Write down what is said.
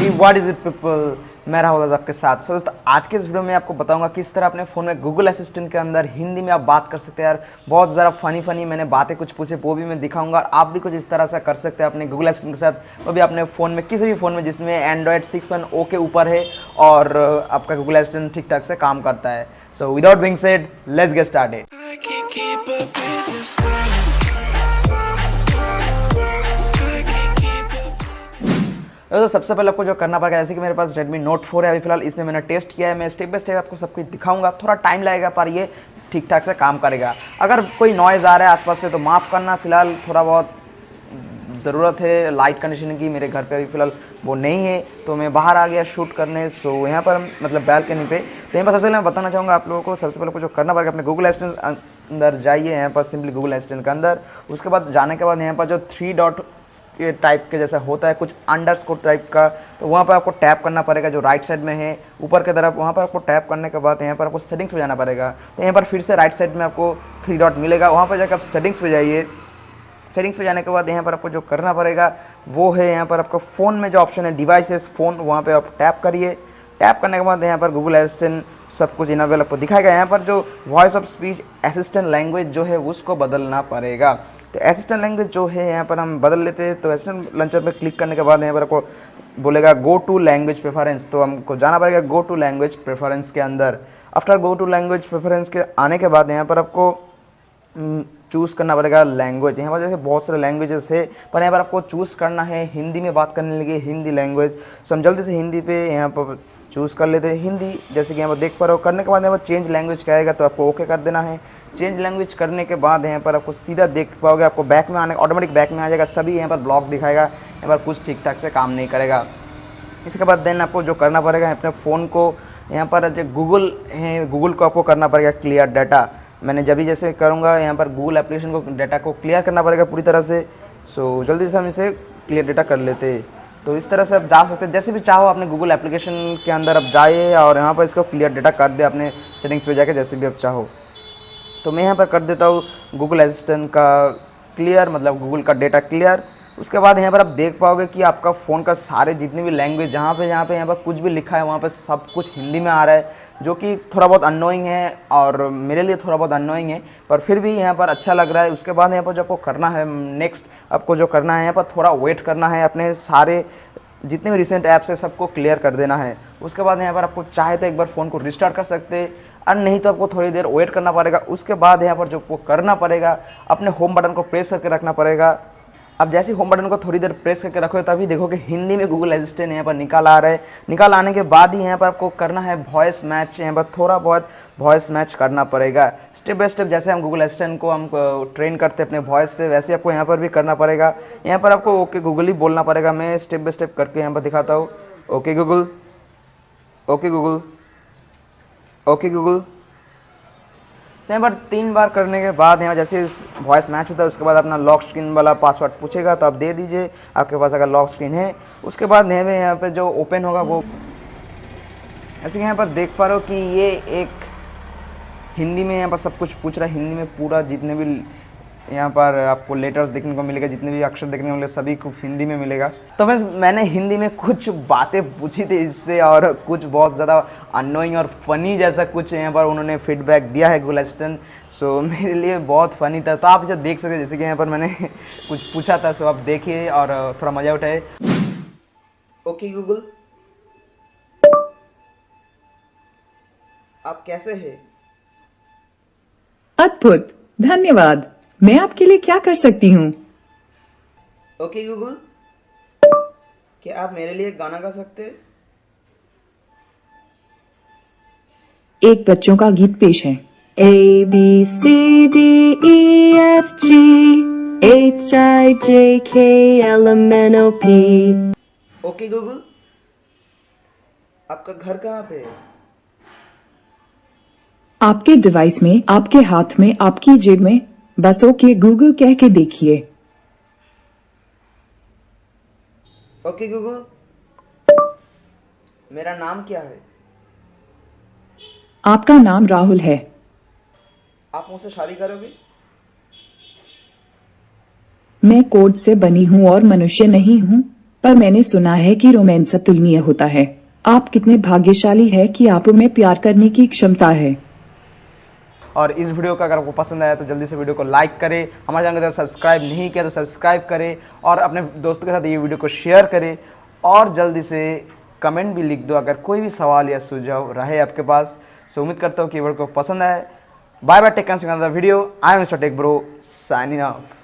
कि what is it people, मैं राहुल आपके साथ। सो दोस्तों आज के इस वीडियो में आपको बताऊंगा किस तरह अपने फ़ोन में गूगल असिस्टेंट के अंदर हिंदी में आप बात कर सकते हैं। यार बहुत ज़्यादा फनी मैंने बातें कुछ पूछे वो भी मैं दिखाऊंगा, और आप भी कुछ इस तरह से कर सकते हैं अपने गूगल असिस्टेंट के साथ। वो भी अपने फ़ोन में, किसी भी फ़ोन में जिसमें एंड्रॉयड 6.0 के ऊपर है और आपका गूगल असिस्टेंट ठीक ठाक से काम करता है। So without being said, let's get started. तो सबसे पहले आपको जो करना पड़ेगा, जैसे कि मेरे पास Redmi Note 4 है अभी फिलहाल, इसमें मैंने टेस्ट किया है। मैं स्टेप बाय स्टेप आपको सब कुछ दिखाऊंगा, थोड़ा टाइम लगेगा पर ये ठीक ठाक से काम करेगा। अगर कोई नॉइज़ आ रहा है आसपास से तो माफ़ करना, फिलहाल थोड़ा बहुत ज़रूरत है लाइट कंडीशनिंग की। मेरे घर पे अभी फ़िलहाल वो नहीं है तो मैं बाहर आ गया शूट करने। सो यहाँ पर मतलब बैल्कनी पे। तो यहाँ पर सबसे पहले मैं बताना चाहूँगा आप लोगों को, सबसे पहले आपको जो करना पड़ेगा, अपने गूगल असिस्टेंट अंदर जाइए। यहाँ पर सिंपली गूगल असिस्टेंट के अंदर, उसके बाद जाने के बाद यहाँ पर जो 3 डॉट के टाइप के जैसा होता है, कुछ अंडरस्कोर टाइप का, तो वहाँ पर आपको टैप करना पड़ेगा जो राइट साइड में है ऊपर की तरफ। वहाँ पर आपको टैप करने के बाद यहाँ पर आपको सेटिंग्स पे जाना पड़ेगा। तो यहाँ पर फिर से राइट साइड में आपको 3 डॉट मिलेगा, वहाँ पर जाकर आप सेटिंग्स पे जाइए। सेटिंग्स पे जाने के बाद यहाँ पर आपको जो करना पड़ेगा वो है, यहाँ पर आपको फ़ोन में जो ऑप्शन है डिवाइसेस फ़ोन, वहाँ पे आप टैप करिए। टैप करने के बाद यहाँ पर गूगल असिस्टेंट सब कुछ इनेबल आपको दिखाएगा। यहाँ पर जो voice of speech assistant language जो है उसको बदलना पड़ेगा। तो असिस्टेंट लैंग्वेज जो है यहाँ पर हम बदल लेते हैं। तो असिस्टेंट लॉन्चर पर क्लिक करने के बाद यहाँ पर आपको बोलेगा गो टू लैंग्वेज प्रेफरेंस, तो हमको जाना पड़ेगा गो टू लैंग्वेज प्रेफरेंस के अंदर। After go to language preference के आने के बाद यहाँ पर आपको चूज़ करना पड़ेगा लैंग्वेज। यहाँ पर जैसे बहुत सारे लैंग्वेजेस है, पर यहाँ पर आपको चूज़ करना है हिंदी में बात करने लगे, हिंदी लैंग्वेज। सो हम जल्दी से हिंदी पे यहाँ पर चूज़ कर लेते हैं हिंदी, जैसे कि यहाँ पर देख पा रहे हो। करने के बाद यहाँ पर चेंज लैंग्वेज कहेगा तो आपको ओके कर देना है। चेंज लैंग्वेज करने के बाद यहाँ पर आपको सीधा देख पाओगे, आपको बैक में आने, ऑटोमेटिक बैक में आ जाएगा, सभी यहाँ पर ब्लॉक दिखाएगा। यहाँ पर कुछ ठीक ठाक से काम नहीं करेगा। इसके बाद देन आपको जो करना पड़ेगा, अपने फ़ोन को यहाँ पर जो गूगल है, गूगल को आपको करना पड़ेगा क्लियर डाटा। मैंने जब भी जैसे करूँगा यहाँ पर गूगल एप्लीकेशन को डाटा को क्लियर करना पड़ेगा पूरी तरह से। सो जल्दी से हम इसे क्लियर डाटा कर लेते हैं। तो इस तरह से आप जा सकते हैं, जैसे भी चाहो अपने गूगल एप्लीकेशन के अंदर आप जाइए और यहाँ पर इसको क्लियर डाटा कर दे अपने सेटिंग्स पे जाके, जैसे भी आप चाहो। तो मैं यहाँ पर कर देता हूँ गूगल असिस्टेंट का क्लियर, मतलब गूगल का डेटा क्लियर। उसके बाद यहाँ पर आप देख पाओगे कि आपका फ़ोन का सारे जितने भी लैंग्वेज जहाँ पे यहाँ पर कुछ भी लिखा है वहाँ पे सब कुछ हिंदी में आ रहा है, जो कि थोड़ा बहुत अननोइंग है और मेरे लिए थोड़ा बहुत अननोइंग है, पर फिर भी यहाँ पर अच्छा लग रहा है। उसके बाद यहाँ पर जो आपको करना है, नेक्स्ट आपको जो करना है यहाँ पर थोड़ा वेट करना है, अपने सारे जितने भी रिसेंट ऐप्स है सबको क्लियर कर देना है। उसके बाद यहाँ पर आपको चाहे तो एक बार फ़ोन को रिस्टार्ट कर सकते हैं, और नहीं तो आपको थोड़ी देर वेट करना पड़ेगा। उसके बाद यहाँ पर जो आपको करना पड़ेगा, अपने होम बटन को प्रेस करके रखना पड़ेगा। अब जैसे होम बटन को थोड़ी देर प्रेस करके रखो तभी देखो कि हिंदी में गूगल असिस्टेंट यहाँ पर निकाल आ रहा है। निकाल आने के बाद ही यहाँ पर आपको करना है वॉइस मैच, यहाँ पर थोड़ा बहुत वॉइस मैच करना पड़ेगा। स्टेप बाय स्टेप जैसे हम गूगल असिस्टेंट को हम ट्रेन करते हैं अपने वॉइस से, वैसे आपको यहाँ पर भी करना पड़ेगा। यहाँ पर आपको ओके गूगल ही बोलना पड़ेगा। मैं स्टेप बाय स्टेप करके यहाँ पर दिखाता हूँ। Okay Google, okay Google, okay Google. तो यहाँ पर 3 बार करने के बाद यहाँ जैसे वॉइस मैच होता है, उसके बाद अपना लॉक स्क्रीन वाला पासवर्ड पूछेगा तो आप दे दीजिए आपके पास अगर लॉक स्क्रीन है। उसके बाद यहाँ पे जो ओपन होगा वो ऐसे यहाँ पर देख पा रहे हो कि ये एक हिंदी में यहाँ पर सब कुछ पूछ रहा है। हिंदी में पूरा जितने भी यहाँ पर आपको लेटर्स देखने को मिलेगा, जितने भी अक्षर देखने को मिलेगा सभी को हिंदी में मिलेगा। तो बस मैंने हिंदी में कुछ बातें पूछी थी इससे, और कुछ बहुत ज़्यादा अननोइंग और फ़नी जैसा कुछ यहाँ पर उन्होंने फीडबैक दिया है गूगल असिस्टेंट। सो मेरे लिए बहुत फ़नी था, तो आप इसे देख सकते हैं। जैसे कि यहाँ पर मैंने कुछ पूछा था, सो आप देखिए और थोड़ा मज़ा उठाए। ओके गूगल, आप कैसे हैं? अद्भुत, धन्यवाद। मैं आपके लिए क्या कर सकती हूँ? ओके गूगल, क्या आप मेरे लिए गाना गा सकते हैं? एक बच्चों का गीत पेश है। ABCDEFGHIJKLMNOP। ओके गूगल, आपका घर कहाँ पे है? आपके डिवाइस में, आपके हाथ में, आपकी जेब में, बस ओके गूगल कह के देखिए। ओके गूगल, मेरा नाम क्या है? आपका नाम राहुल है। आप मुझसे शादी करोगे? मैं कोड से बनी हूँ और मनुष्य नहीं हूँ, पर मैंने सुना है कि रोमांस अतुलनीय होता है। आप कितने भाग्यशाली है कि आप में प्यार करने की क्षमता है। और इस वीडियो का अगर आपको पसंद आया तो जल्दी से वीडियो को लाइक करें, हमारे चैनल को सब्सक्राइब नहीं किया तो सब्सक्राइब करें और अपने दोस्तों के साथ ये वीडियो को शेयर करें और जल्दी से कमेंट भी लिख दो अगर कोई भी सवाल या सुझाव रहे आपके पास। सो उम्मीद करता हूँ कि वीडियो को पसंद आए। Bye bye, take care, video. I am mister tech bro, signing of.